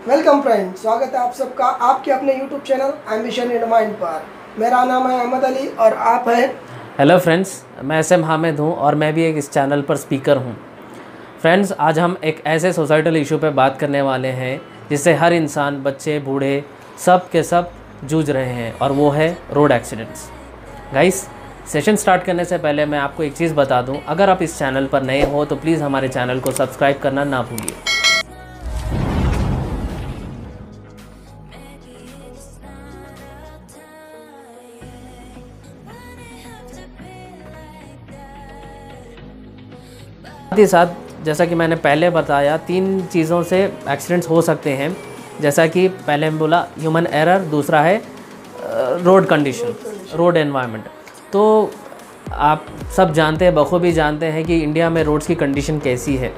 Welcome friend, स्वागत है आप सबका आपके अपने YouTube channel ambition in mind पर। मेरा नाम है अहमद अली और आप हैं। हेलो फ्रेंड्स, मैं SM हामिद हूँ और मैं भी एक इस चैनल पर स्पीकर हूँ। फ्रेंड्स, आज हम एक ऐसे सोसाइटल इशू पर बात करने वाले हैं जिससे हर इंसान, बच्चे, बूढ़े, सब के सब जूझ रहे हैं, और वो है road accidents. Guys, session start करने से पहले मैं आपको एक चीज़ बता दूं, अगर आप इस चैनल पर नए हो तो प्लीज़ हमारे चैनल को सब्सक्राइब करना ना भूलिए। साथ ही साथ, जैसा कि मैंने पहले बताया, 3 चीज़ों से एक्सीडेंट्स हो सकते हैं। जैसा कि पहले मैं बोला, ह्यूमन एरर, दूसरा है रोड कंडीशन, रोड एनवायरनमेंट। तो आप सब जानते हैं, बखूबी जानते हैं कि इंडिया में रोड्स की कंडीशन कैसी है।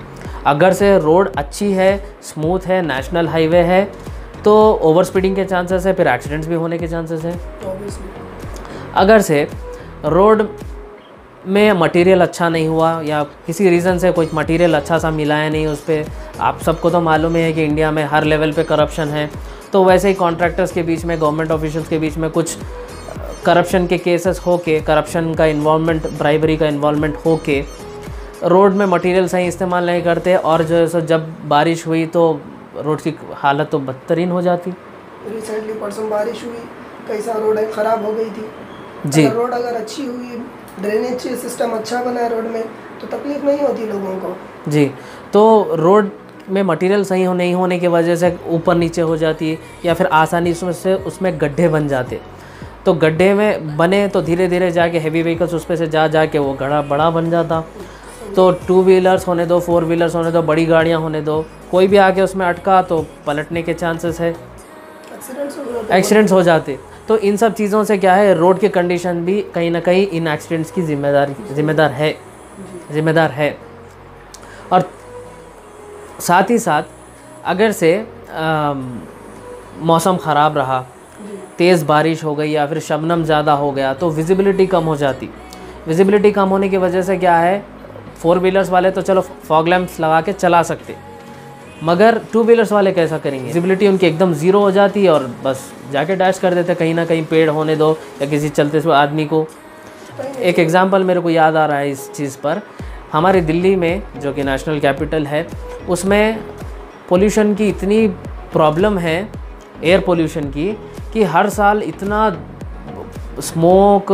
अगर से रोड अच्छी है, स्मूथ है, नेशनल हाईवे है, तो ओवर स्पीडिंग के चांसेस है, फिर एक्सीडेंट्स भी होने के चांसेस हैं। अगर से रोड में मटेरियल अच्छा नहीं हुआ या किसी रीज़न से कोई मटेरियल अच्छा सा मिला है नहीं उस पर, आप सबको तो मालूम है कि इंडिया में हर लेवल पे करप्शन है। तो वैसे ही कॉन्ट्रैक्टर्स के बीच में, गवर्नमेंट ऑफिशियल्स के बीच में कुछ करप्शन के केसेस हो के, करप्शन का इन्वॉल्वमेंट, ब्राइबरी का इन्वॉल्वमेंट हो के रोड में मटेरियल सही इस्तेमाल नहीं करते, और जो है सो जब बारिश हुई तो रोड की हालत तो बदतरीन हो जाती। रिसेंटली परसों बारिश हुई, कई सारी रोड ख़राब हो गई थी जी। रोड अगर अच्छी हुई, ड्रेनेज सिस्टम अच्छा बना है रोड में, तो तकलीफ नहीं होती लोगों को जी। तो रोड में मटेरियल सही नहीं होने की वजह से ऊपर नीचे हो जाती है, या फिर आसानी से उसमें गड्ढे बन जाते। तो गड्ढे में बने तो धीरे धीरे जाके हैवी व्हीकल्स उस पर से जाके वो गड्ढा बड़ा बन जाता। तो 2 व्हीलर्स होने दो, 4 व्हीलर्स होने दो, बड़ी गाड़ियाँ होने दो, कोई भी आके उसमें अटका तो पलटने के चांसेस है, एक्सीडेंट्स हो जाते। तो इन सब चीज़ों से क्या है, रोड की कंडीशन भी कहीं ना कहीं इन एक्सीडेंट्स की जिम्मेदार है। और साथ ही साथ, अगर से मौसम ख़राब रहा, तेज़ बारिश हो गई या फिर शबनम ज़्यादा हो गया, तो विजिबिलिटी कम हो जाती। विजिबिलिटी कम होने की वजह से क्या है, 4 व्हीलर्स वाले तो चलो फॉग लैंप्स लगा के चला सकते, मगर 2 व्हीलर्स वाले कैसा करेंगे। विजिबिलिटी उनकी एकदम ज़ीरो हो जाती है और बस जाके डैश कर देते, कहीं ना कहीं पेड़ होने दो या किसी चलते हुए आदमी को। एक एग्जांपल मेरे को याद आ रहा है इस चीज़ पर। हमारे दिल्ली में, जो कि नेशनल कैपिटल है, उसमें पोल्यूशन की इतनी प्रॉब्लम है, एयर पोल्यूशन की, कि हर साल इतना स्मोक,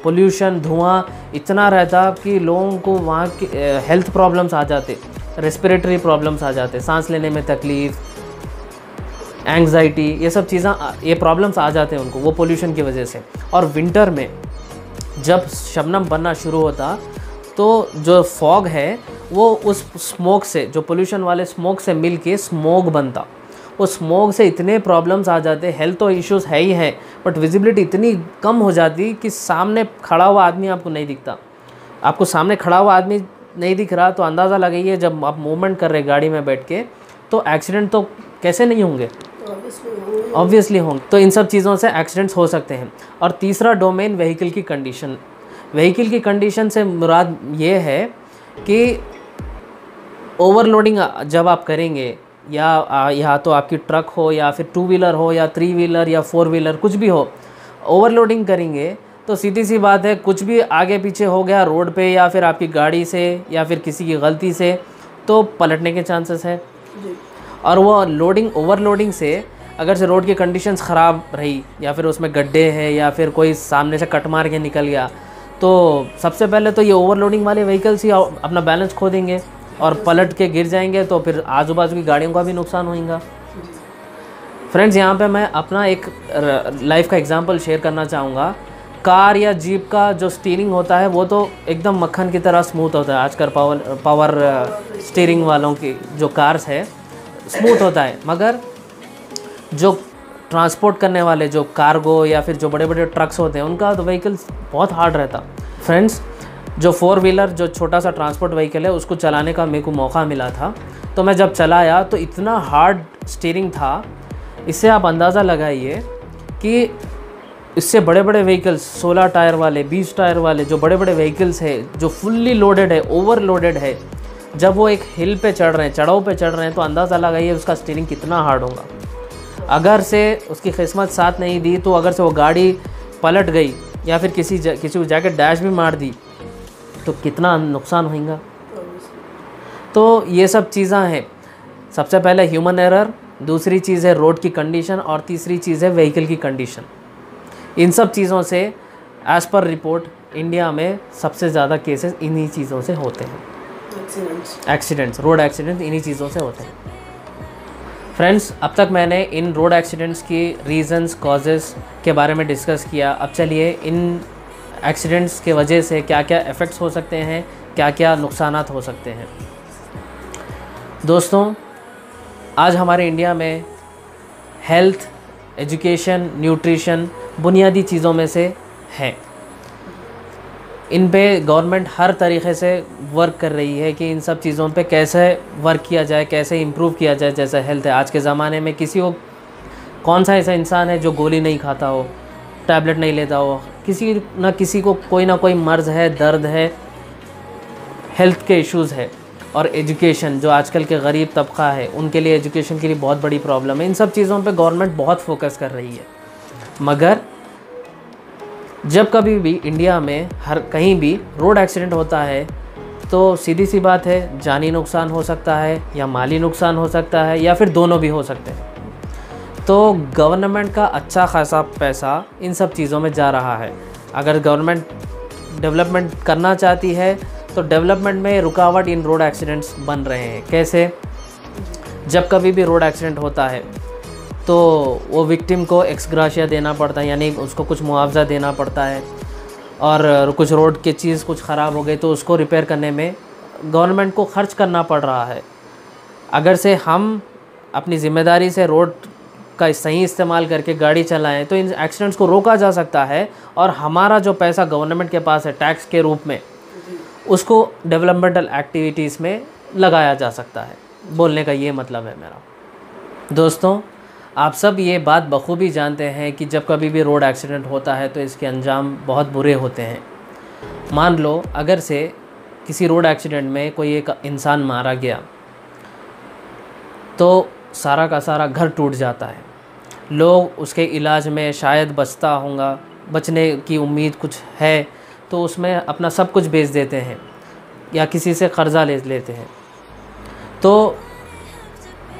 पोल्यूशन, धुआं इतना रहता कि लोगों को वहाँ की हेल्थ प्रॉब्लम्स आ जाते, रेस्पिरेटरी प्रॉब्लम्स आ जाते, सांस लेने में तकलीफ़, एंग्जाइटी, ये सब चीज़ें, ये प्रॉब्लम्स आ जाते हैं उनको, वो पोल्यूशन की वजह से। और विंटर में जब शबनम बनना शुरू होता, तो जो फॉग है वो उस स्मोक से, जो पोल्यूशन वाले स्मोक से मिल के स्मोग बनता। उस स्मोग से इतने प्रॉब्लम्स आ जाते, हेल्थ तो इश्यूज़ है ही है, बट विजिबिलिटी इतनी कम हो जाती कि सामने खड़ा हुआ आदमी आपको नहीं दिखता। आपको सामने खड़ा हुआ आदमी नहीं दिख रहा तो अंदाज़ा लगाइए, जब आप मूवमेंट कर रहे गाड़ी में बैठ के, तो एक्सीडेंट तो कैसे नहीं होंगे, ऑब्वियसली होंगे। तो इन सब चीज़ों से एक्सीडेंट्स हो सकते हैं। और तीसरा डोमेन, व्हीकल की कंडीशन। व्हीकल की कंडीशन से मुराद ये है कि ओवरलोडिंग जब आप करेंगे, या तो आपकी ट्रक हो या फिर 2 व्हीलर हो या 3 व्हीलर या 4 व्हीलर, कुछ भी हो, ओवरलोडिंग करेंगे तो सीधी सी बात है, कुछ भी आगे पीछे हो गया रोड पे या फिर आपकी गाड़ी से या फिर किसी की गलती से, तो पलटने के चांसेस है। और वो ओवरलोडिंग से अगर से रोड की कंडीशंस ख़राब रही, या फिर उसमें गड्ढे हैं, या फिर कोई सामने से कट मार के निकल गया, तो सबसे पहले तो ये ओवरलोडिंग वाले व्हीकल्स ही अपना बैलेंस खो देंगे और पलट के गिर जाएंगे, तो फिर आजू बाजू की गाड़ियों का भी नुकसान होगा। फ्रेंड्स, यहाँ पे मैं अपना एक लाइफ का एग्जांपल शेयर करना चाहूँगा। कार या जीप का जो स्टीयरिंग होता है वो तो एकदम मक्खन की तरह स्मूथ होता है। आजकल पावर स्टीयरिंग वालों की जो कार्स है, स्मूथ होता है, मगर जो ट्रांसपोर्ट करने वाले, जो कार्गो या फिर जो बड़े बड़े ट्रक्स होते हैं, उनका तो व्हीकल्स बहुत हार्ड रहता। फ्रेंड्स, जो 4 व्हीलर, जो छोटा सा ट्रांसपोर्ट व्हीकल है, उसको चलाने का मेरे को मौका मिला था। तो मैं जब चलाया तो इतना हार्ड स्टीयरिंग था, इससे आप अंदाज़ा लगाइए कि इससे बड़े बड़े व्हीकल्स, 16 टायर वाले, 20 टायर वाले जो बड़े बड़े व्हीकल्स है, जो फुल्ली लोडेड है, ओवरलोडेड है, जब वो एक हिल पे चढ़ रहे हैं, चढ़ाव पे चढ़ रहे हैं, तो अंदाज़ा लगाइए उसका स्टीयरिंग कितना हार्ड होगा। अगर से उसकी किस्मत साथ नहीं दी तो अगर से वो गाड़ी पलट गई या फिर किसी को जाके डैश भी मार दी तो कितना नुकसान होगा। तो ये सब चीज़ें हैं। सबसे पहले ह्यूमन एरर, दूसरी चीज़ है रोड की कंडीशन, और तीसरी चीज़ है व्हीकल की कंडीशन। इन सब चीज़ों से एज़ पर रिपोर्ट इंडिया में सबसे ज़्यादा केसेस इन्हीं चीज़ों से होते हैं। एक्सीडेंट्स, रोड एक्सीडेंट्स इन्हीं चीज़ों से होते हैं। फ्रेंड्स, अब तक मैंने इन रोड एक्सीडेंट्स की रीज़न्स, कॉजेज़ के बारे में डिस्कस किया। अब चलिए इन एक्सीडेंट्स के वजह से क्या क्या इफ़ेक्ट्स हो सकते हैं, क्या क्या नुकसानात हो सकते हैं। दोस्तों, आज हमारे इंडिया में हेल्थ, एजुकेशन, न्यूट्रिशन बुनियादी चीज़ों में से है। इन पे गवर्नमेंट हर तरीक़े से वर्क कर रही है कि इन सब चीज़ों पे कैसे वर्क किया जाए, कैसे इम्प्रूव किया जाए। जैसे हेल्थ है, आज के ज़माने में किसी को, कौन सा ऐसा इंसान है जो गोली नहीं खाता हो, टैबलेट नहीं लेता हो, किसी न किसी को कोई ना कोई मर्ज़ है, दर्द है, हेल्थ के इश्यूज़ है। और एजुकेशन, जो आजकल के गरीब तबका है उनके लिए एजुकेशन के लिए बहुत बड़ी प्रॉब्लम है। इन सब चीज़ों पे गवर्नमेंट बहुत फोकस कर रही है। मगर जब कभी भी इंडिया में हर कहीं भी रोड एक्सीडेंट होता है तो सीधी सी बात है, जानी नुकसान हो सकता है या माली नुकसान हो सकता है या फिर दोनों भी हो सकते हैं। तो गवर्नमेंट का अच्छा खासा पैसा इन सब चीज़ों में जा रहा है। अगर गवर्नमेंट डेवलपमेंट करना चाहती है तो डेवलपमेंट में रुकावट इन रोड एक्सीडेंट्स बन रहे हैं। कैसे? जब कभी भी रोड एक्सीडेंट होता है तो वो विक्टिम को एक्स ग्राशिया देना पड़ता है, यानी उसको कुछ मुआवजा देना पड़ता है। और कुछ रोड की चीज़ कुछ ख़राब हो गई तो उसको रिपेयर करने में गवर्नमेंट को खर्च करना पड़ रहा है। अगर से हम अपनी ज़िम्मेदारी से रोड का सही इस्तेमाल करके गाड़ी चलाएं तो इन एक्सीडेंट्स को रोका जा सकता है। और हमारा जो पैसा गवर्नमेंट के पास है टैक्स के रूप में, उसको डेवलपमेंटल एक्टिविटीज़ में लगाया जा सकता है। बोलने का ये मतलब है मेरा। दोस्तों, आप सब ये बात बखूबी जानते हैं कि जब कभी भी रोड एक्सीडेंट होता है तो इसके अंजाम बहुत बुरे होते हैं। मान लो अगर से किसी रोड एक्सीडेंट में कोई एक इंसान मारा गया तो सारा का सारा घर टूट जाता है। लोग उसके इलाज में शायद बचता होगा, बचने की उम्मीद कुछ है तो उसमें अपना सब कुछ बेच देते हैं या किसी से कर्ज़ा ले लेते हैं। तो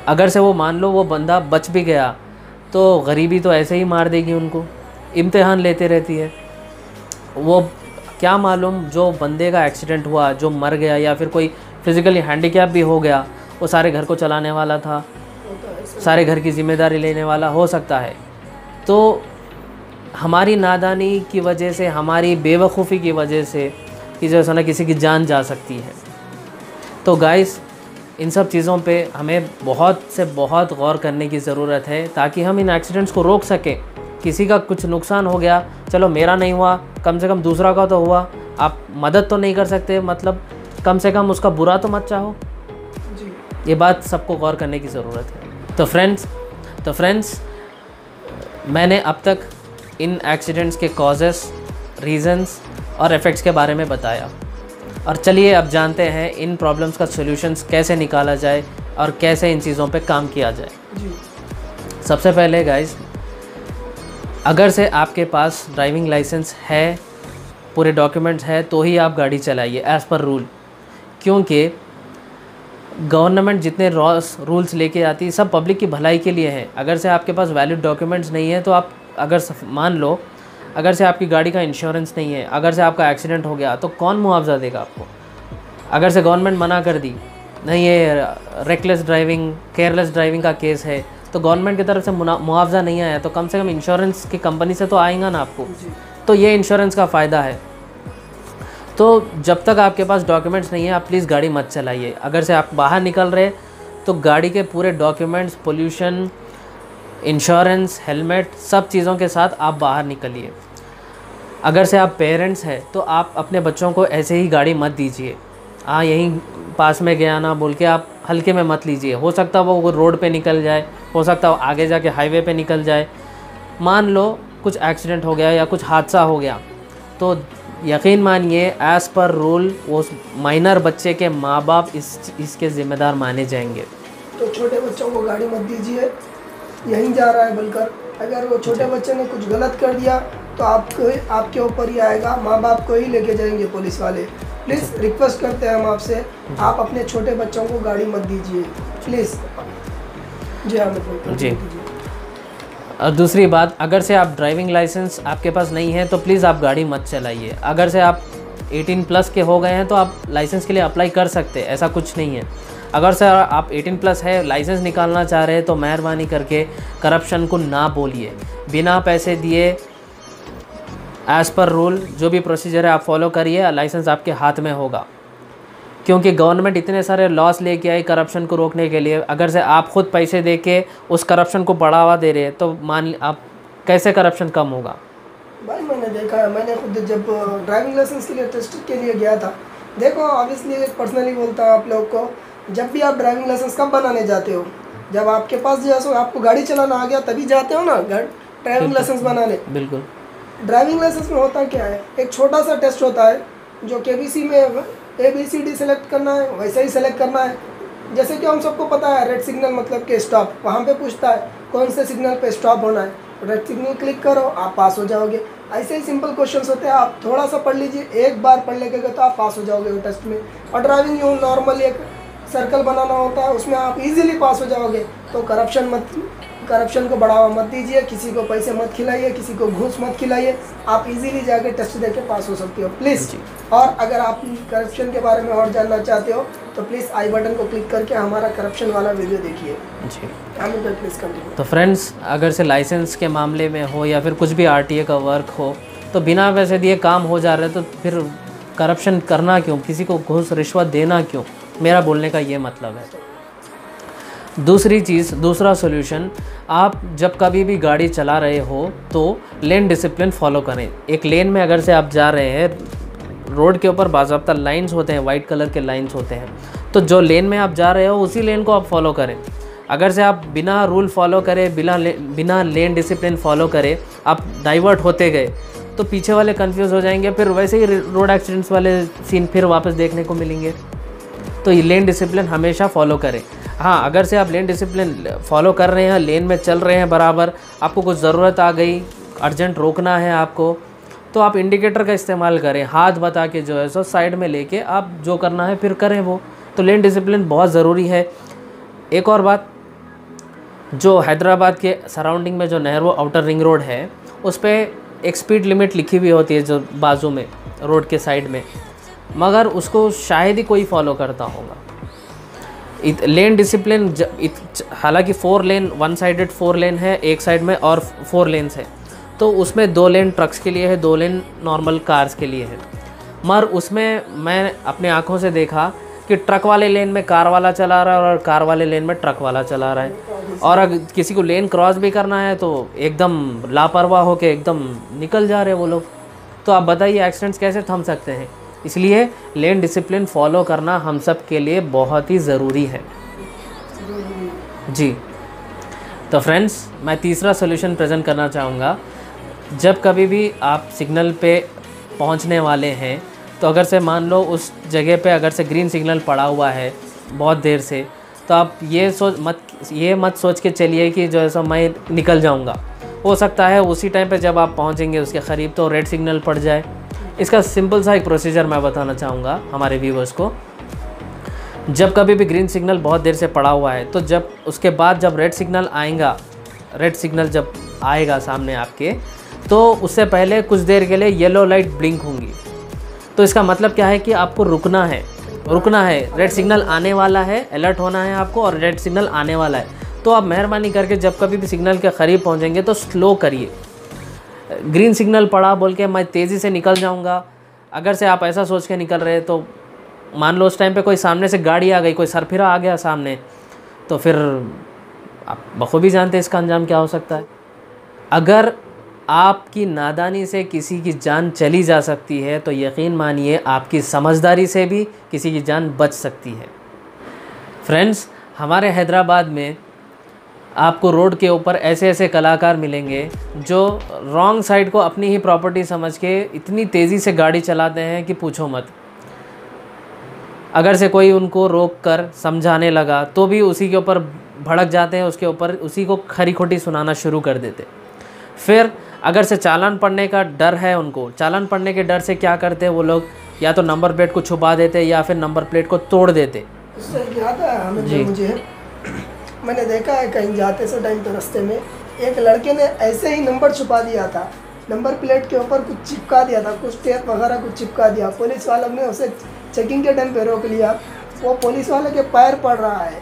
अगर से वो मान लो वो बंदा बच भी गया तो गरीबी तो ऐसे ही मार देगी उनको, इम्तिहान लेते रहती है। वो क्या मालूम जो बंदे का एक्सीडेंट हुआ, जो मर गया या फिर कोई फिज़िकली हैंडीकैप भी हो गया, वो सारे घर को चलाने वाला था, सारे घर की ज़िम्मेदारी लेने वाला हो सकता है। तो हमारी नादानी की वजह से, हमारी बेवकूफ़ी की वजह से किसी न किसी की जान जा सकती है। तो गाइस, इन सब चीज़ों पे हमें बहुत से बहुत गौर करने की ज़रूरत है ताकि हम इन एक्सीडेंट्स को रोक सकें। किसी का कुछ नुकसान हो गया, चलो मेरा नहीं हुआ, कम से कम दूसरा का तो हुआ। आप मदद तो नहीं कर सकते, मतलब कम से कम उसका बुरा तो मत चाहो जी। ये बात सबको गौर करने की ज़रूरत है। तो फ्रेंड्स मैंने अब तक इन एक्सीडेंट्स के कॉजेस, रीज़न्स और इफ़ेक्ट्स के बारे में बताया। और चलिए अब जानते हैं इन प्रॉब्लम्स का सॉल्यूशंस कैसे निकाला जाए और कैसे इन चीज़ों पे काम किया जाए जी। सबसे पहले गाइस, अगर से आपके पास ड्राइविंग लाइसेंस है, पूरे डॉक्यूमेंट्स है, तो ही आप गाड़ी चलाइए एज़ पर रूल। क्योंकि गवर्नमेंट जितने रूल्स लेके आती है सब पब्लिक की भलाई के लिए हैं। अगर से आपके पास वैलिड डॉक्यूमेंट्स नहीं है तो आप, अगर मान लो अगर से आपकी गाड़ी का इंश्योरेंस नहीं है, अगर से आपका एक्सीडेंट हो गया तो कौन मुआवजा देगा आपको? अगर से गवर्नमेंट मना कर दी, नहीं ये रेकलेस ड्राइविंग, केयरलेस ड्राइविंग का केस है, तो गवर्नमेंट की तरफ से मुआवजा नहीं आया तो कम से कम इंश्योरेंस की कंपनी से तो आएगा ना आपको। तो ये इंश्योरेंस का फ़ायदा है। तो जब तक आपके पास डॉक्यूमेंट्स नहीं है आप प्लीज़ गाड़ी मत चलाइए। अगर से आप बाहर निकल रहे तो गाड़ी के पूरे डॉक्यूमेंट्स, पोल्यूशन, इंश्योरेंस, हेलमेट, सब चीज़ों के साथ आप बाहर निकलिए। अगर से आप पेरेंट्स हैं तो आप अपने बच्चों को ऐसे ही गाड़ी मत दीजिए। हाँ, यहीं पास में गया ना बोल के आप हल्के में मत लीजिए। हो सकता है वो रोड पे निकल जाए, हो सकता है आगे जाके हाईवे पे निकल जाए। मान लो कुछ एक्सीडेंट हो गया या कुछ हादसा हो गया तो यकीन मानिए एज़ पर रूल वो माइनर बच्चे के माँ बाप इसके ज़िम्मेदार माने जाएंगे। तो छोटे बच्चों को गाड़ी मत दीजिए, यहीं जा रहा है बोलकर। अगर वो छोटे बच्चे ने कुछ गलत कर दिया तो आपके ऊपर ही आएगा, माँ बाप को ही लेके जाएंगे पुलिस वाले। प्लीज़ रिक्वेस्ट करते हैं हम आपसे, आप अपने छोटे बच्चों को गाड़ी मत दीजिए प्लीज़। जी हाँ जी। और दूसरी बात, अगर से आप ड्राइविंग लाइसेंस आपके पास नहीं है तो प्लीज़ आप गाड़ी मत चलाइए। अगर से आप 18+ के हो गए हैं तो आप लाइसेंस के लिए अप्लाई कर सकते हैं, ऐसा कुछ नहीं है। अगर सर आप 18+ है, लाइसेंस निकालना चाह रहे हैं तो मेहरबानी करके करप्शन को ना बोलिए। बिना पैसे दिए एज़ पर रूल जो भी प्रोसीजर है आप फॉलो करिए, लाइसेंस आपके हाथ में होगा। क्योंकि गवर्नमेंट इतने सारे लॉस लेके आई करप्शन को रोकने के लिए, अगर से आप खुद पैसे दे के उस करप्शन को बढ़ावा दे रहे हैं तो मान आप कैसे करप्शन कम होगा। भाई मैंने देखा है, मैंने खुद जब ड्राइविंग लाइसेंस के लिए टेस्ट के लिए गया था, देखो ऑब्वियसली पर्सनली बोलता हूँ आप लोग को, जब भी आप ड्राइविंग लाइसेंस कब बनाने जाते हो, जब आपके पास जैसे आपको गाड़ी चलाना आ गया तभी जाते हो ना ड्राइविंग लाइसेंस बनाने। बिल्कुल। ड्राइविंग लाइसेंस में होता क्या है, एक छोटा सा टेस्ट होता है जो KBC में ABCD सेलेक्ट करना है वैसे ही सेलेक्ट करना है। जैसे कि हम सबको पता है रेड सिग्नल मतलब कि स्टॉप, वहाँ पे पूछता है कौन से सिग्नल पे स्टॉप होना है, रेड सिग्नल क्लिक करो आप पास हो जाओगे। ऐसे ही सिंपल क्वेश्चंस होते हैं, आप थोड़ा सा पढ़ लीजिए, एक बार पढ़ लेके तो आप पास हो जाओगे वो टेस्ट में। और ड्राइविंग यूँ नॉर्मली एक सर्कल बनाना होता है, उसमें आप इजीली पास हो जाओगे। तो करप्शन को बढ़ावा मत दीजिए, किसी को पैसे मत खिलाइए, किसी को घूस मत खिलाइए, आप इजीली जाके टेस्ट देके पास हो सकते हो प्लीज़। और अगर आप करप्शन के बारे में और जानना चाहते हो तो प्लीज़ आई बटन को क्लिक करके हमारा करप्शन वाला वीडियो देखिए जी। Please continue. तो फ्रेंड्स, अगर से लाइसेंस के मामले में हो या फिर कुछ भी RTA का वर्क हो तो बिना पैसे दिए काम हो जा रहा है तो फिर करप्शन करना क्यों, किसी को घूस रिश्वत देना क्यों, मेरा बोलने का ये मतलब है। दूसरी चीज़, दूसरा सॉल्यूशन, आप जब कभी भी गाड़ी चला रहे हो तो लेन डिसिप्लिन फॉलो करें। एक लेन में अगर से आप जा रहे हैं, रोड के ऊपर बाज़ाब्ता लाइंस होते हैं, वाइट कलर के लाइंस होते हैं, तो जो लेन में आप जा रहे हो उसी लेन को आप फॉलो करें। अगर से आप बिना रूल फॉलो करें, बिना लेन डिसिप्लिन फॉलो करें आप डाइवर्ट होते गए तो पीछे वाले कंफ्यूज हो जाएंगे, फिर वैसे ही रोड एक्सीडेंट्स वाले सीन फिर वापस देखने को मिलेंगे। तो ये लेन डिसिप्लिन हमेशा फॉलो करें। हाँ, अगर से आप लेन डिसिप्लिन फॉलो कर रहे हैं, लेन में चल रहे हैं बराबर, आपको कुछ ज़रूरत आ गई, अर्जेंट रोकना है आपको, तो आप इंडिकेटर का इस्तेमाल करें, हाथ बता के जो है सो साइड में लेके आप जो करना है फिर करें वो। तो लेन डिसिप्लिन बहुत ज़रूरी है। एक और बात, जो हैदराबाद के सराउंडिंग में जो नेहरू आउटर रिंग रोड है उस पर एक स्पीड लिमिट लिखी हुई होती है जो बाजू में रोड के साइड में, मगर उसको शायद ही कोई फॉलो करता होगा। लेन डिसिप्लिन हालांकि 4 लेन, 1 साइडेड 4 लेन है एक साइड में और 4 लेन्स है, तो उसमें 2 लेन ट्रक्स के लिए है, 2 लेन नॉर्मल कार्स के लिए है। मगर उसमें मैं अपने आंखों से देखा कि ट्रक वाले लेन में कार वाला चला रहा है और कार वाले लेन में ट्रक वाला चला रहा है। और अगर किसी को लेन क्रॉस भी करना है तो एकदम लापरवाह होकर एकदम निकल जा रहे हैं वो लोग। तो आप बताइए एक्सीडेंट्स कैसे थम सकते हैं। इसलिए लेन डिसिप्लिन फॉलो करना हम सब के लिए बहुत ही ज़रूरी है जी। तो फ्रेंड्स, मैं तीसरा सॉल्यूशन प्रेजेंट करना चाहूँगा। जब कभी भी आप सिग्नल पे पहुँचने वाले हैं तो अगर से मान लो उस जगह पे अगर से ग्रीन सिग्नल पड़ा हुआ है बहुत देर से, तो आप ये मत सोच के चलिए कि जो है सो मैं निकल जाऊँगा। हो सकता है उसी टाइम पे जब आप पहुँचेंगे उसके करीब तो रेड सिग्नल पड़ जाए। इसका सिंपल सा एक प्रोसीजर मैं बताना चाहूँगा हमारे व्यूवर्स को। जब कभी भी ग्रीन सिग्नल बहुत देर से पड़ा हुआ है तो जब उसके बाद जब रेड सिग्नल जब आएगा सामने आपके, तो उससे पहले कुछ देर के लिए येलो लाइट ब्लिंक होंगी। तो इसका मतलब क्या है कि आपको रुकना है, रेड सिग्नल आने वाला है, अलर्ट होना है आपको और रेड सिग्नल आने वाला है। तो आप मेहरबानी करके जब कभी भी सिग्नल के करीब पहुँचेंगे तो स्लो करिए। ग्रीन सिग्नल पड़ा बोल के मैं तेज़ी से निकल जाऊंगा, अगर से आप ऐसा सोच के निकल रहे तो मान लो उस टाइम पे कोई सामने से गाड़ी आ गई, कोई सरफिरा आ गया सामने, तो फिर आप बखूबी जानते हैं इसका अंजाम क्या हो सकता है। अगर आपकी नादानी से किसी की जान चली जा सकती है तो यकीन मानिए आपकी समझदारी से भी किसी की जान बच सकती है। फ्रेंड्स, हमारे हैदराबाद में आपको रोड के ऊपर ऐसे ऐसे कलाकार मिलेंगे जो रॉन्ग साइड को अपनी ही प्रॉपर्टी समझ के इतनी तेज़ी से गाड़ी चलाते हैं कि पूछो मत। अगर से कोई उनको रोक कर समझाने लगा तो भी उसी के ऊपर भड़क जाते हैं, उसके ऊपर उसी को खरी खोटी सुनाना शुरू कर देते। फिर अगर से चालान पड़ने का डर है उनको, चालान पड़ने के डर से क्या करते हैं वो लोग, या तो नंबर प्लेट को छुपा देते या फिर नंबर प्लेट को तोड़ देते। उससे याद है हमें जी, मुझे मैंने देखा है कहीं जाते से टाइम तो रास्ते में एक लड़के ने ऐसे ही नंबर छुपा दिया था, नंबर प्लेट के ऊपर कुछ चिपका दिया था, कुछ टेप वगैरह कुछ चिपका दिया। पुलिस वालों ने उसे चेकिंग के टाइम पे रोक लिया। वो पुलिस वाले के पैर पड़ रहा है,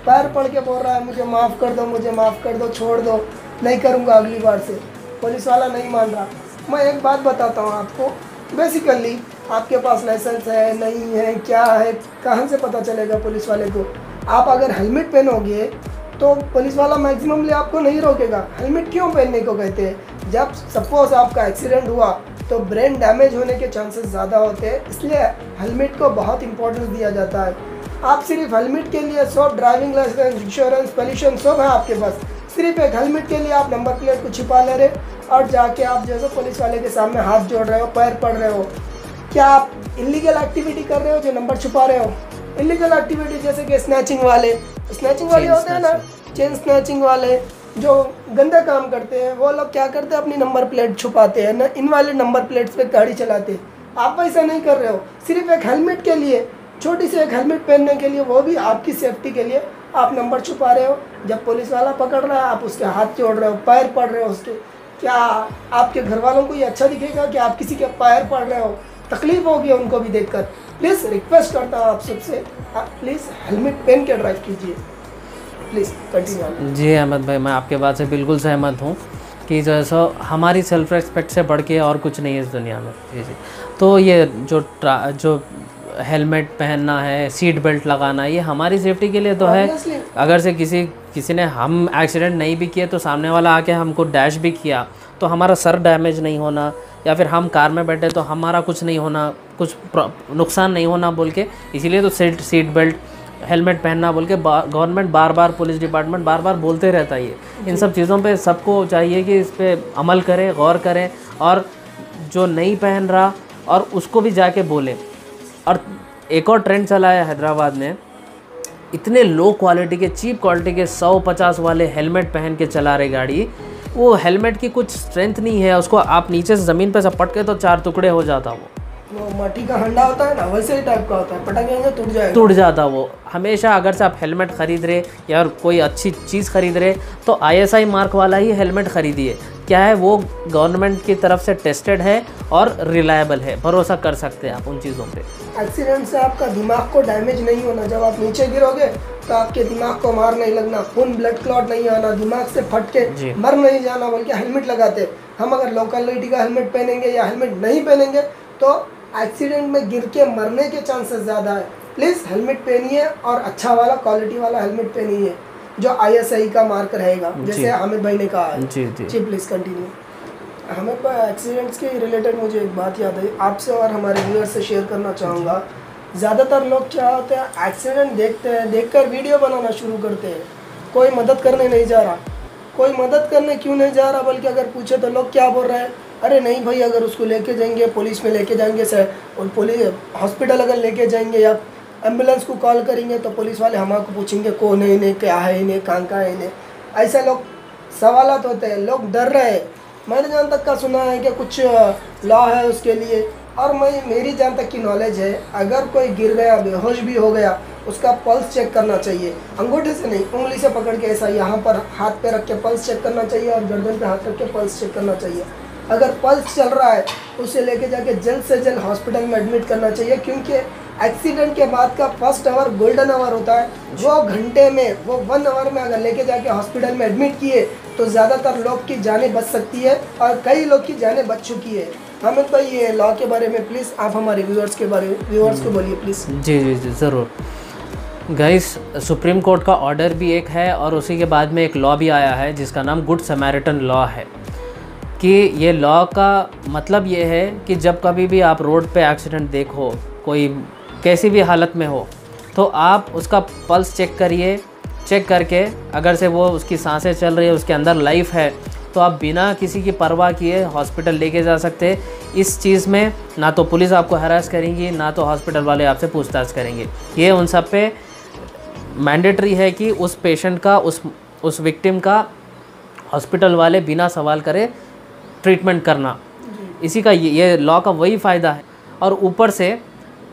पैर पड़ के बोल रहा है मुझे माफ़ कर दो, मुझे माफ़ कर दो, छोड़ दो, नहीं करूँगा अगली बार से। पुलिस वाला नहीं मान रहा। मैं एक बात बताता हूँ आपको, बेसिकली आपके पास लाइसेंस है नहीं है क्या है कहाँ से पता चलेगा पुलिस वाले को। आप अगर हेलमेट पहनोगे तो पुलिस वाला मैक्सिममली आपको नहीं रोकेगा। हेलमेट क्यों पहनने को कहते हैं, जब सपोज आपका एक्सीडेंट हुआ तो ब्रेन डैमेज होने के चांसेस ज़्यादा होते हैं, इसलिए हेलमेट को बहुत इंपॉर्टेंस दिया जाता है। आप सिर्फ हेलमेट के लिए सब ड्राइविंग लाइसेंस, इंश्योरेंस, पोल्यूशन सब है आपके पास, सिर्फ एक हेलमेट के लिए आप नंबर प्लेट को छिपा ले रहे और जाके आप जैसे पुलिस वाले के सामने हाथ जोड़ रहे हो, पैर पड़ रहे हो। क्या आप इलीगल एक्टिविटी कर रहे हो जो नंबर छुपा रहे हो? इलीगल एक्टिविटी जैसे कि स्नैचिंग वाले होते हैं ना, चेन स्नैचिंग वाले जो गंदा काम करते हैं, वो लोग क्या करते हैं अपनी नंबर प्लेट छुपाते हैं ना, इनवैलिड नंबर प्लेट्स पे गाड़ी चलाते हैं। आप ऐसा नहीं कर रहे हो, सिर्फ एक हेलमेट के लिए, छोटी सी एक हेलमेट पहनने के लिए, वो भी आपकी सेफ्टी के लिए आप नंबर छुपा रहे हो। जब पुलिस वाला पकड़ रहा है आप उसके हाथ जोड़ रहे हो, पैर पड़ रहे हो उसके। क्या आपके घर वालों को ये अच्छा दिखेगा कि आप किसी के पैर पड़ रहे हो? तकलीफ होगी उनको भी देखकर। प्लीज़ रिक्वेस्ट करता हूँ आप सबसे, आप प्लीज़ हेलमेट पहन के ड्राइव कीजिए। Please continue. जी अहमद भाई, मैं आपके बात से बिल्कुल सहमत हूँ कि जैसा हमारी सेल्फ रिस्पेक्ट से बढ़ के और कुछ नहीं है इस दुनिया में। जी जी, तो ये जो हेलमेट पहनना है, सीट बेल्ट लगाना, ये हमारी सेफ्टी के लिए तो है। अगर से किसी ने हम एक्सीडेंट नहीं भी किए तो सामने वाला आके हमको डैश भी किया तो हमारा सर डैमेज नहीं होना, या फिर हम कार में बैठे तो हमारा कुछ नहीं होना, कुछ नुकसान नहीं होना बोल के, इसीलिए तो सीट बेल्ट, हेलमेट पहनना बोल के गवर्नमेंट बार बार, पुलिस डिपार्टमेंट बार बार बोलते रहता है। ये इन सब चीज़ों पे सबको चाहिए कि इस पर अमल करें, गौर करें, और जो नहीं पहन रहा और उसको भी जाके बोले। और एक और ट्रेंड चला है हैदराबाद में, इतने लो क्वालिटी के, चीप क्वालिटी के 150 वाले हेलमेट पहन के चला रहे गाड़ी। वो हेलमेट की कुछ स्ट्रेंथ नहीं है, उसको आप नीचे से ज़मीन पे सब पटके तो 4 टुकड़े हो जाता वो मट्टी का हंडा होता है ना, वैसे ही टाइप का होता है, पटकेंगे टूट जाता वो। हमेशा अगर से आप हेलमेट ख़रीद रहे या कोई अच्छी चीज़ ख़रीद रहे तो ISI मार्क वाला ही हेलमेट ख़रीदिए। क्या है, वो गवर्नमेंट की तरफ से टेस्टेड है और रिलायबल है, भरोसा कर सकते हैं आप उन चीज़ों पे। एक्सीडेंट से आपका दिमाग को डैमेज नहीं होना, जब आप नीचे गिरोगे तो आपके दिमाग को मार नहीं लगना, खून ब्लड क्लॉट नहीं आना, दिमाग से फट के मर नहीं जाना, बल्कि हेलमेट लगाते। हम अगर लोकलिटी का हेलमेट पहनेंगे या हेलमेट नहीं पहनेंगे तो एक्सीडेंट में गिर के मरने के चांसेस ज़्यादा है। प्लीज़ हेलमेट पहनिए और अच्छा वाला क्वालिटी वाला हेलमेट पहनिए जो ISI का मार्क रहेगा, जैसे हामिद भाई ने कहा है। जी प्लीज़ कंटिन्यू। हमें एक्सीडेंट्स के रिलेटेड मुझे एक बात याद आई, आपसे और हमारे व्यूअर्स से शेयर करना चाहूँगा। ज़्यादातर लोग क्या होते हैं, एक्सीडेंट देखते हैं, देखकर वीडियो बनाना शुरू करते हैं। कोई मदद करने नहीं जा रहा, कोई मदद करने क्यों नहीं जा रहा, बल्कि अगर पूछे तो लोग क्या बोल रहे हैं, अरे नहीं भाई, अगर उसको लेके जाएंगे पुलिस में लेके जाएंगे सर, और पुलिस हॉस्पिटल अगर लेके जाएंगे या एम्बुलेंस को कॉल करेंगे तो पुलिस वाले हमको पूछेंगे कौन है इन्हें, क्या है इन्हें, कहाँ का है इन्हें। ऐसे लोग सवालात होते हैं, लोग डर रहे हैं। मैंने जहाँ तक का सुना है कि कुछ लॉ है उसके लिए, और मेरी जहाँ तक की नॉलेज है, अगर कोई गिर गया, बेहोश भी हो गया, उसका पल्स चेक करना चाहिए। अंगूठे से नहीं, उंगली से पकड़ के ऐसा यहाँ पर हाथ पे रख के पल्स चेक करना चाहिए और गर्दन पे हाथ रख के पल्स चेक करना चाहिए। अगर पल्स चल रहा है उसे लेके जाके जल्द से जल्द हॉस्पिटल में एडमिट करना चाहिए, क्योंकि एक्सीडेंट के बाद का फर्स्ट आवर गोल्डन आवर होता है। वो घंटे में, वो 1 आवर में अगर लेके जाके हॉस्पिटल में एडमिट किए तो ज़्यादातर लोग की जानें बच सकती है, और कई लोग की जानें बच चुकी है। हामिद भाई, ये लॉ के बारे में प्लीज़ आप हमारे व्यूअर्स को बोलिए प्लीज़। जी जी जी ज़रूर। गाइस, सुप्रीम कोर्ट का ऑर्डर भी एक है और उसी के बाद में एक लॉ भी आया है जिसका नाम गुड समैरिटन लॉ है। कि ये लॉ का मतलब ये है कि जब कभी भी आप रोड पे एक्सीडेंट देखो, कोई कैसी भी हालत में हो, तो आप उसका पल्स चेक करिए चेक करके अगर से वो उसकी सांसें चल रही है, उसके अंदर लाइफ है, तो आप बिना किसी की परवाह किए हॉस्पिटल लेके जा सकते हैं। इस चीज़ में ना तो पुलिस आपको हरास करेंगी, ना तो हॉस्पिटल वाले आपसे पूछताछ करेंगे। ये उन सब पे मैंडेटरी है कि उस पेशेंट का, उस विक्टिम का हॉस्पिटल वाले बिना सवाल करे ट्रीटमेंट करना, इसी का ये लॉ का वही फ़ायदा है। और ऊपर से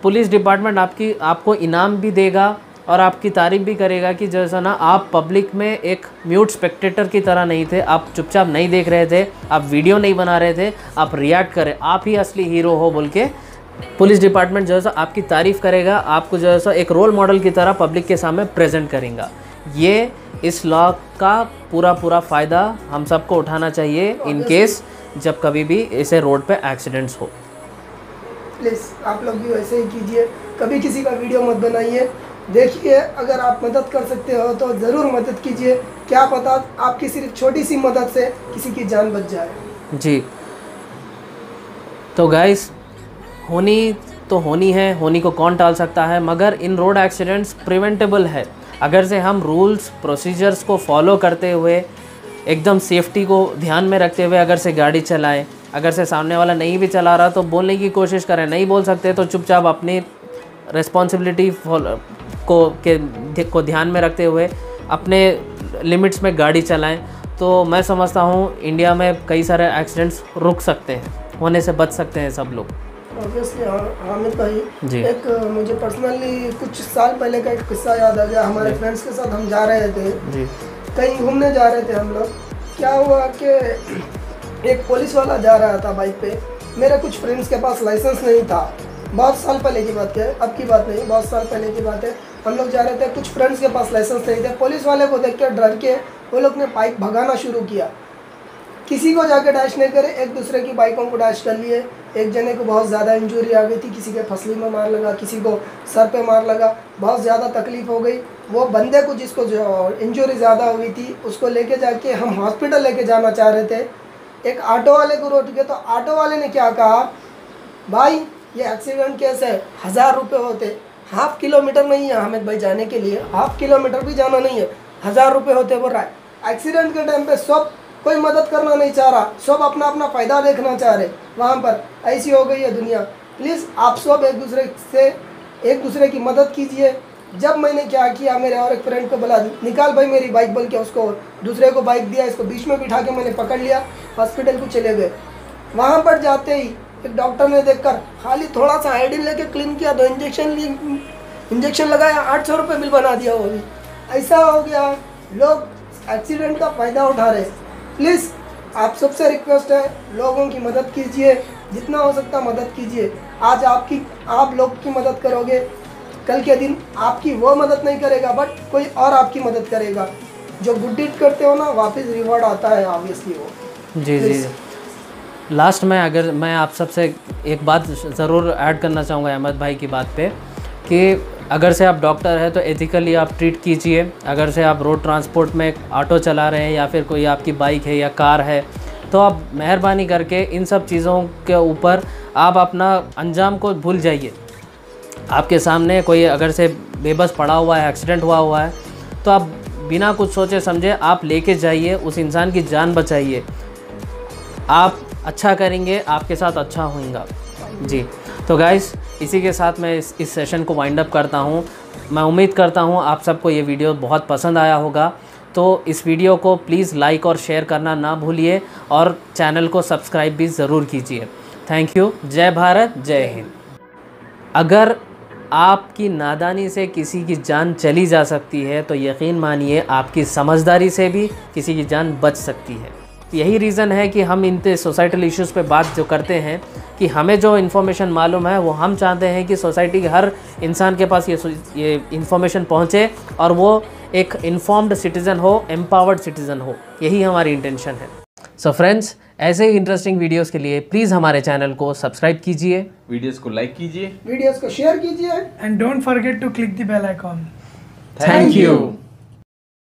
पुलिस डिपार्टमेंट आपको इनाम भी देगा और आपकी तारीफ भी करेगा कि जैसा ना आप पब्लिक में एक म्यूट स्पेक्टेटर की तरह नहीं थे, आप चुपचाप नहीं देख रहे थे, आप वीडियो नहीं बना रहे थे, आप रिएक्ट करें, आप ही असली हीरो हो बोल के पुलिस डिपार्टमेंट जो है आपकी तारीफ़ करेगा, आपको जो है एक रोल मॉडल की तरह पब्लिक के सामने प्रेजेंट करेगा। ये इस लॉ का पूरा फ़ायदा हम सबको उठाना चाहिए इन केस जब कभी भी ऐसे रोड पे एक्सीडेंट्स हो। प्लीज़ आप लोग भी वैसे ही कीजिए, कभी किसी का वीडियो मत बनाइए। देखिए, अगर आप मदद कर सकते हो तो ज़रूर मदद कीजिए, क्या पता आपकी सिर्फ छोटी सी मदद से किसी की जान बच जाए। जी तो गाइस, होनी है, होनी को कौन टाल सकता है, मगर इन रोड एक्सीडेंट्स प्रिवेंटेबल है अगर से हम रूल्स प्रोसीजर्स को फॉलो करते हुए, एकदम सेफ्टी को ध्यान में रखते हुए अगर से गाड़ी चलाएं। अगर से सामने वाला नहीं भी चला रहा तो बोलने की कोशिश करें, नहीं बोल सकते तो चुपचाप अपनी रिस्पॉन्सिबिलिटी को ध्यान में रखते हुए अपने लिमिट्स में गाड़ी चलाएं। तो मैं समझता हूँ इंडिया में कई सारे एक्सीडेंट्स रुक सकते हैं, होने से बच सकते हैं सब लोग। ऑब्वियसली हामिद भाई, एक मुझे पर्सनली कुछ साल पहले का एक किस्सा याद आ गया। हमारे फ्रेंड्स के साथ हम जा रहे थे, कहीं घूमने जा रहे थे हम लोग। क्या हुआ कि एक पुलिस वाला जा रहा था बाइक पे। मेरे कुछ फ्रेंड्स के पास लाइसेंस नहीं था, बहुत साल पहले की बात है, अब की बात नहीं, बहुत साल पहले की बात है। हम लोग जा रहे थे, कुछ फ्रेंड्स के पास लाइसेंस नहीं थे। पुलिस वाले को देख कर डर के वो लोग ने बाइक भगाना शुरू किया। किसी को जाके डैश नहीं करे, एक दूसरे की बाइकों को डैश कर लिए। एक जने को बहुत ज़्यादा इंजरी आ गई थी, किसी के फसली में मार लगा, किसी को सर पे मार लगा, बहुत ज़्यादा तकलीफ़ हो गई। वो बंदे को जिसको जो इंजरी ज़्यादा हो गई थी उसको लेके जाके हम हॉस्पिटल लेके जाना चाह रहे थे। एक ऑटो वाले को रोक के, तो ऑटो वाले ने क्या कहा, भाई ये एक्सीडेंट केस है, 1000 रुपये होते, हाफ किलोमीटर नहीं है हामिद भाई जाने के लिए, हाफ किलोमीटर भी जाना नहीं है, 1000 रुपये होते। बोल रहा है एक्सीडेंट के टाइम पे सब कोई मदद करना नहीं चाह रहा, सब अपना अपना फ़ायदा देखना चाह रहे। वहाँ पर ऐसी हो गई है दुनिया। प्लीज़ आप सब एक दूसरे की मदद कीजिए। जब मैंने क्या किया, मेरे और एक फ्रेंड को बोला निकाल भाई मेरी बाइक, बोल के उसको दूसरे को बाइक दिया, इसको बीच में बिठा के मैंने पकड़ लिया, हॉस्पिटल को चले गए। वहाँ पर जाते ही एक डॉक्टर ने देखकर खाली थोड़ा सा आयोडीन लेके क्लीन किया, तो इंजेक्शन लगाया, 800 रुपये बिल बना दिया। वो भी ऐसा हो गया, लोग एक्सीडेंट का फ़ायदा उठा रहे। प्लीज़ आप सबसे रिक्वेस्ट है, लोगों की मदद कीजिए, जितना हो सकता मदद कीजिए। आज आप लोग की मदद करोगे, कल के दिन आपकी वो मदद नहीं करेगा, बट कोई और आपकी मदद करेगा। जो गुड डीड करते हो ना, वापस रिवॉर्ड आता है ऑब्वियसली वो। जी। लास्ट में अगर मैं आप सबसे एक बात ज़रूर ऐड करना चाहूँगा अहमद भाई की बात पे, कि अगर से आप डॉक्टर हैं तो एथिकली आप ट्रीट कीजिए। अगर से आप रोड ट्रांसपोर्ट में ऑटो चला रहे हैं या फिर कोई आपकी बाइक है या कार है, तो आप मेहरबानी करके इन सब चीज़ों के ऊपर आप अपना अंजाम को भूल जाइए। आपके सामने कोई अगर से बेबस पड़ा हुआ है, एक्सीडेंट हुआ है, तो आप बिना कुछ सोचे समझे आप लेके जाइए, उस इंसान की जान बचाइए। आप अच्छा करेंगे, आपके साथ अच्छा होगा। जी तो गाइस, इसी के साथ मैं इस सेशन को वाइंड अप करता हूँ। मैं उम्मीद करता हूँ आप सबको ये वीडियो बहुत पसंद आया होगा। तो इस वीडियो को प्लीज़ लाइक और शेयर करना ना भूलिए और चैनल को सब्सक्राइब भी ज़रूर कीजिए। Thank you. जय भारत, जय हिंद। अगर आपकी नादानी से किसी की जान चली जा सकती है तो यकीन मानिए आपकी समझदारी से भी किसी की जान बच सकती है। यही रीज़न है कि हम इन सोसाइटल इश्यूज़ पे बात जो करते हैं, कि हमें जो इन्फॉर्मेशन मालूम है वो हम चाहते हैं कि सोसाइटी के हर इंसान के पास ये इन्फॉर्मेशन पहुँचे और वो एक इन्फॉर्म्ड सिटीज़न हो, एम्पावर्ड सिटीज़न हो। यही हमारी इंटेंशन है। सो फ्रेंड्स, ऐसे ही इंटरेस्टिंग वीडियोस के लिए प्लीज़ हमारे चैनल को सब्सक्राइब कीजिए, वीडियोस को लाइक कीजिए, वीडियोस को शेयर कीजिए, and don't forget to click the bell icon. Thank you.